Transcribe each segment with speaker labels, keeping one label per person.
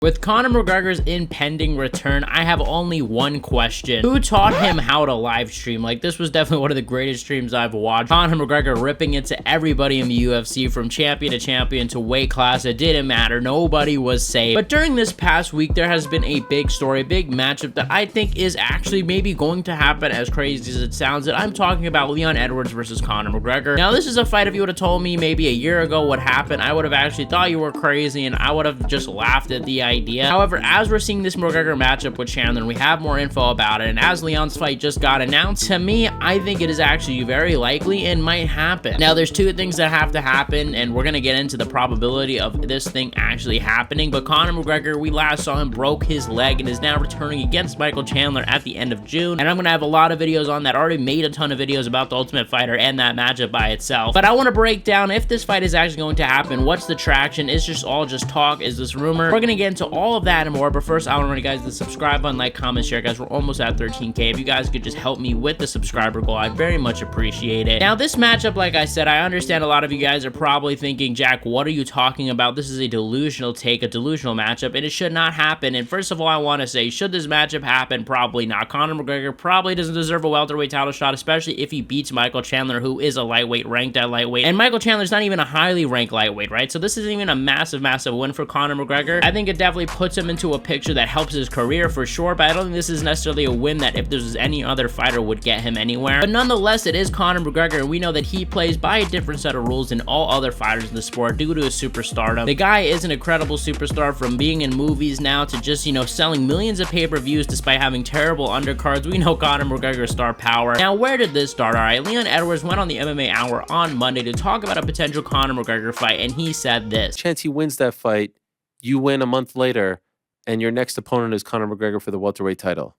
Speaker 1: With Conor McGregor's impending return, I have only one question. Who taught him how to live stream? Like, this was definitely one of the greatest streams I've watched. Conor McGregor ripping into everybody in the UFC from champion to champion to weight class. It didn't matter. Nobody was safe. But during this past week, there has been a big story, a big matchup that I think is actually maybe going to happen, as crazy as it sounds. And I'm talking about Leon Edwards versus Conor McGregor. Now, this is a fight if you would have told me maybe a year ago what happened, I would have actually thought you were crazy and I would have just laughed at the idea. However, as we're seeing this McGregor matchup with Chandler, and we have more info about it, and as Leon's fight just got announced, to me, I think it is actually very likely and might happen. Now, there's two things that have to happen, and we're going to get into the probability of this thing actually happening, but Conor McGregor, we last saw him broke his leg and is now returning against Michael Chandler at the end of June, and I'm going to have a lot of videos on that. I already made a ton of videos about the Ultimate Fighter and that matchup by itself, but I want to break down if this fight is actually going to happen. What's the traction? Is just all just talk? Is this rumor? We're going to get into all of that and more, but first I want to remind you guys to subscribe button, like, comment, share. Guys, we're almost at 13k. If you guys could just help me with the subscriber goal, I very much appreciate it. Now, this matchup, like I said, I understand a lot of you guys are probably thinking, Jack, what are you talking about? This is a delusional take, a delusional matchup, and it should not happen. And first of all, I want to say, should this matchup happen? Probably not. Conor McGregor probably doesn't deserve a welterweight title shot, especially if he beats Michael Chandler, who is a lightweight, ranked at lightweight, and Michael Chandler's not even a highly ranked lightweight, right? So this isn't even a massive win for Conor McGregor. I think it definitely puts him into a picture that helps his career for sure, but I don't think this is necessarily a win that if there's any other fighter would get him anywhere. But nonetheless, it is Conor McGregor, and we know that he plays by a different set of rules than all other fighters in the sport due to his superstardom. The guy is an incredible superstar, from being in movies now to just, you know, selling millions of pay-per-views despite having terrible undercards. We know Conor McGregor's star power. Now, where did this start? All right, Leon Edwards went on the MMA Hour on Monday to talk about a potential Conor McGregor fight, and he said this.
Speaker 2: Chance he wins that fight, you win a month later, and your next opponent is Conor McGregor for the welterweight title.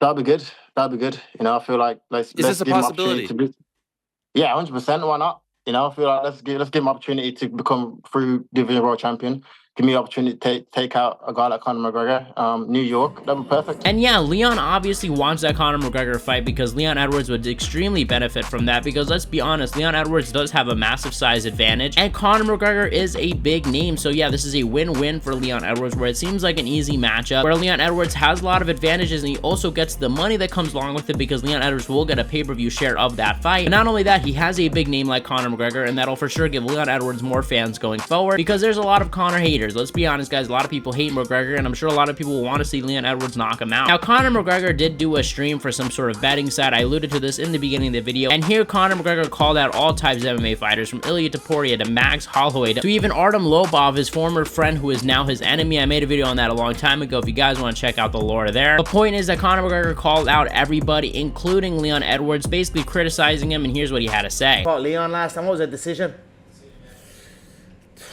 Speaker 3: That'd be good. That'd be good. You know, I feel like let's
Speaker 2: this a
Speaker 3: give him
Speaker 2: possibility?
Speaker 3: opportunity to yeah, 100%. Why not? You know, I feel like let's give him opportunity to become through division world champion. Give me the opportunity to take out a guy like Conor McGregor. New York, that'd be perfect.
Speaker 1: And yeah, Leon obviously wants that Conor McGregor fight because Leon Edwards would extremely benefit from that, because let's be honest, Leon Edwards does have a massive size advantage, and Conor McGregor is a big name. So yeah, this is a win-win for Leon Edwards, where it seems like an easy matchup, where Leon Edwards has a lot of advantages, and he also gets the money that comes along with it, because Leon Edwards will get a pay-per-view share of that fight. But not only that, he has a big name like Conor McGregor, and that'll for sure give Leon Edwards more fans going forward, because there's a lot of Conor haters. Let's be honest, guys, a lot of people hate McGregor, and I'm sure a lot of people want to see Leon Edwards knock him out. Now, Conor McGregor did do a stream for some sort of betting site. I alluded to this in the beginning of the video, and here Conor McGregor called out all types of MMA fighters, from Ilya Topuria to Max Holloway to even Artem Lobov, his former friend who is now his enemy. I made a video on that a long time ago if you guys want to check out the lore there. The point is that Conor McGregor called out everybody, including Leon Edwards, basically criticizing him, and here's what he had to say.
Speaker 4: About Leon last time, what was the decision?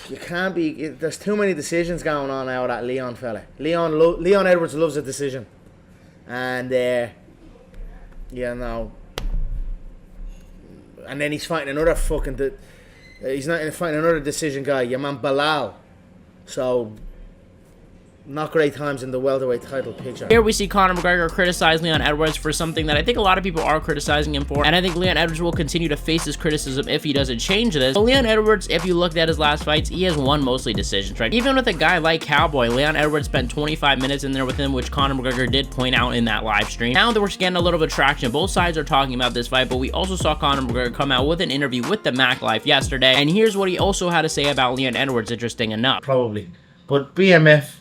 Speaker 4: You can't be. There's too many decisions going on now with that Leon fella. Leon Edwards loves a decision, and you know, and then he's fighting another fucking. He's not fighting another decision guy. Your man Belal. So. Not great times in the welterweight title picture.
Speaker 1: Here we see Conor McGregor criticize Leon Edwards for something that I think a lot of people are criticizing him for, and I think Leon Edwards will continue to face this criticism if he doesn't change this. But Leon Edwards, if you looked at his last fights, he has won mostly decisions, right? Even with a guy like Cowboy, Leon Edwards spent 25 minutes in there with him, which Conor McGregor did point out in that live stream. Now that we're getting a little bit of traction, both sides are talking about this fight, but we also saw Conor McGregor come out with an interview with the Mac Life yesterday, and here's what he also had to say about Leon Edwards, interesting enough.
Speaker 4: Probably. But BMF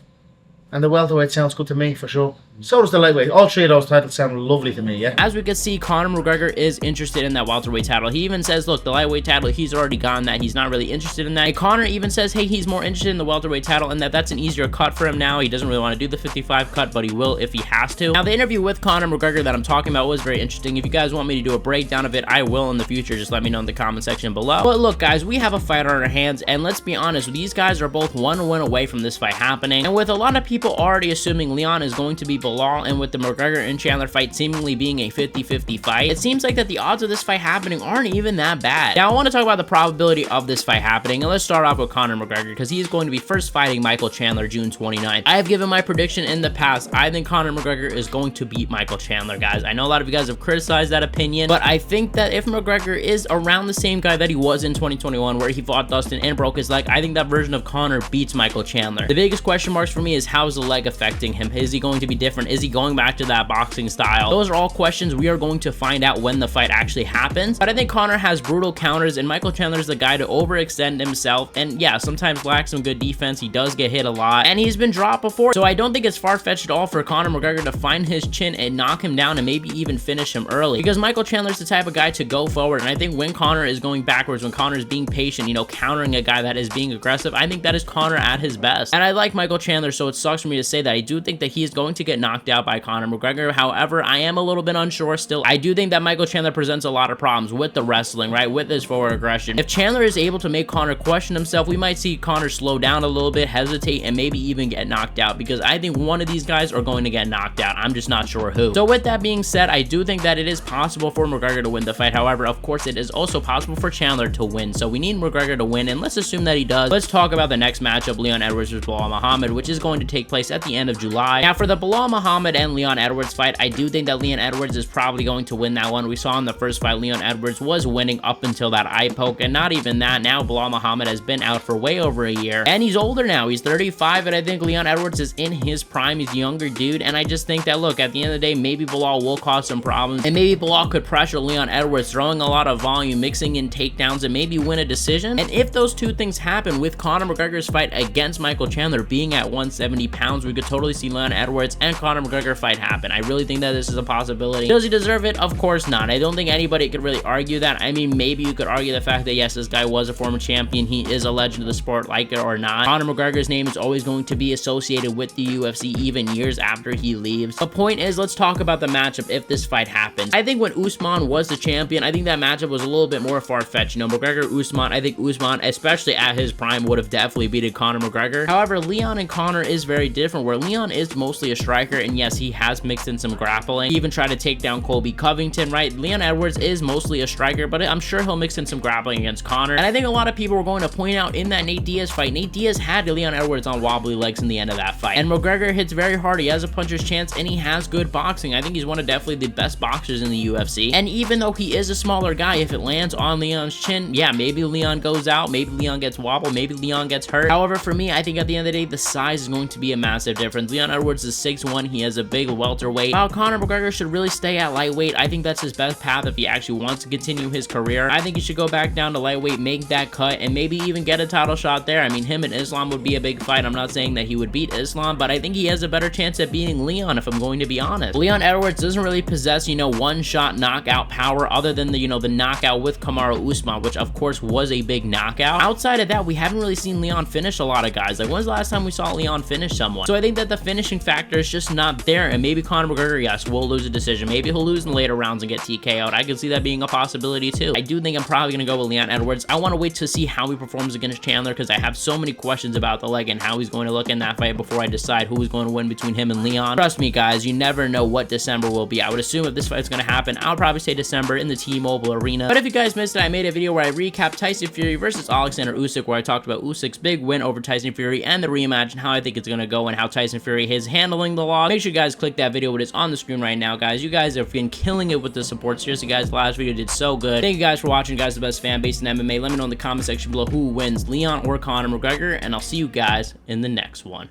Speaker 4: and the welterweight sounds good to me, for sure. So does the lightweight. All three of those titles sound lovely to me, yeah?
Speaker 1: As we can see, Conor McGregor is interested in that welterweight title. He even says, look, the lightweight title, he's already gotten that. He's not really interested in that. And Conor even says, hey, he's more interested in the welterweight title, and that's an easier cut for him now. He doesn't really want to do the 55 cut, but he will if he has to. Now, the interview with Conor McGregor that I'm talking about was very interesting. If you guys want me to do a breakdown of it, I will in the future. Just let me know in the comment section below. But look, guys, we have a fight on our hands, and let's be honest, these guys are both one win away from this fight happening. And with a lot of people already assuming Leon is going to be Belal, and with the McGregor and Chandler fight seemingly being a 50-50 fight, it seems like that the odds of this fight happening aren't even that bad. Now, I want to talk about the probability of this fight happening, and let's start off with Conor McGregor, because he is going to be first fighting Michael Chandler June 29th. I have given my prediction in the past. I think Conor McGregor is going to beat Michael Chandler, guys. I know a lot of you guys have criticized that opinion, but I think that if McGregor is around the same guy that he was in 2021, where he fought Dustin and broke his leg, I think that version of Conor beats Michael Chandler. The biggest question marks for me is, how is the leg affecting him? Is he going to be different? Is he going back to that boxing style? Those are all questions we are going to find out when the fight actually happens, but I think Conor has brutal counters, and Michael Chandler is the guy to overextend himself, and yeah, sometimes lacks some good defense. He does get hit a lot, and he's been dropped before, so I don't think it's far-fetched at all for Conor McGregor to find his chin and knock him down and maybe even finish him early, because Michael Chandler's the type of guy to go forward, and I think when Conor is going backwards, when Conor is being patient, you know, countering a guy that is being aggressive, I think that is Conor at his best. And I like Michael Chandler, so it sucks for me to say that. I do think that he is going to get knocked out by Conor McGregor. However, I am a little bit unsure still. I do think that Michael Chandler presents a lot of problems with the wrestling, right, with his forward aggression. If Chandler is able to make Conor question himself, we might see Conor slow down a little bit, hesitate, and maybe even get knocked out, because I think one of these guys are going to get knocked out. I'm just not sure who. So with that being said, I do think that it is possible for McGregor to win the fight. However, of course, it is also possible for Chandler to win. So we need McGregor to win, and let's assume that he does. Let's talk about the next matchup, Leon Edwards versus Belal Muhammad, which is going to take place at the end of July. Now, for the Belal Muhammad and Leon Edwards fight, I do think that Leon Edwards is probably going to win that one. We saw in the first fight, Leon Edwards was winning up until that eye poke, and not even that. Now Belal Muhammad has been out for way over a year, and he's older now. He's 35, and I think Leon Edwards is in his prime. He's a younger dude, and I just think that, look, at the end of the day, maybe Belal will cause some problems, and maybe Belal could pressure Leon Edwards, throwing a lot of volume, mixing in takedowns, and maybe win a decision. And if those two things happen with Conor McGregor's fight against Michael Chandler being at 170 pounds, we could totally see Leon Edwards and Conor McGregor fight happen. I really think that this is a possibility. Does he deserve it? Of course not. I don't think anybody could really argue that. I mean, maybe you could argue the fact that, yes, this guy was a former champion. He is a legend of the sport, like it or not. Conor McGregor's name is always going to be associated with the UFC even years after he leaves. The point is, let's talk about the matchup if this fight happens. I think when Usman was the champion, I think that matchup was a little bit more far-fetched. You know, McGregor, Usman, I think Usman, especially at his prime, would have definitely beaten Conor McGregor. However, Leon and Conor is very different, where Leon is mostly a striker, and yes, he has mixed in some grappling. He even tried to take down Colby Covington, right? Leon Edwards is mostly a striker, but I'm sure he'll mix in some grappling against Conor. And I think a lot of people were going to point out in that Nate Diaz fight, Nate Diaz had Leon Edwards on wobbly legs in the end of that fight. And McGregor hits very hard. He has a puncher's chance, and he has good boxing. I think he's one of definitely the best boxers in the UFC. And even though he is a smaller guy, if it lands on Leon's chin, yeah, maybe Leon goes out, maybe Leon gets wobbled, maybe Leon gets hurt. However, for me, I think at the end of the day, the size is going to be a massive difference. Leon Edwards is 6'1", he has a big welterweight, while Conor McGregor should really stay at lightweight. I think that's his best path if he actually wants to continue his career. I think he should go back down to lightweight, make that cut, and maybe even get a title shot there. I mean, him and Islam would be a big fight. I'm not saying that he would beat Islam, but I think he has a better chance at beating Leon, if I'm going to be honest. Leon Edwards doesn't really possess, you know, one-shot knockout power other than the, you know, the knockout with Kamaru Usman, which of course was a big knockout. Outside of that, we haven't really seen Leon finish a lot of guys. Like, when's the last time we saw Leon finish someone? So I think that the finishing factor is just not there, and maybe Conor McGregor, yes, will lose a decision. Maybe he'll lose in the later rounds and get TKO'd. I could see that being a possibility too. I do think I'm probably going to go with Leon Edwards. I want to wait to see how he performs against Chandler, because I have so many questions about the leg and how he's going to look in that fight before I decide who is going to win between him and Leon. Trust me, guys, you never know what December will be. I would assume if this fight's going to happen, I'll probably say December in the T-Mobile Arena. But if you guys missed it, I made a video where I recapped Tyson Fury versus Alexander Usyk, where I talked about Usyk's big win over Tyson Fury and the rematch and how I think it's going to go and how Tyson Fury is handling the loss. Make sure you guys click that video. It is on the screen right now, guys. You guys have been killing it with the support. Seriously, guys, the last video did so good. Thank you guys for watching. Guys, the best fan base in MMA. Let me know in the comment section below who wins, Leon or Conor McGregor, and I'll see you guys in the next one.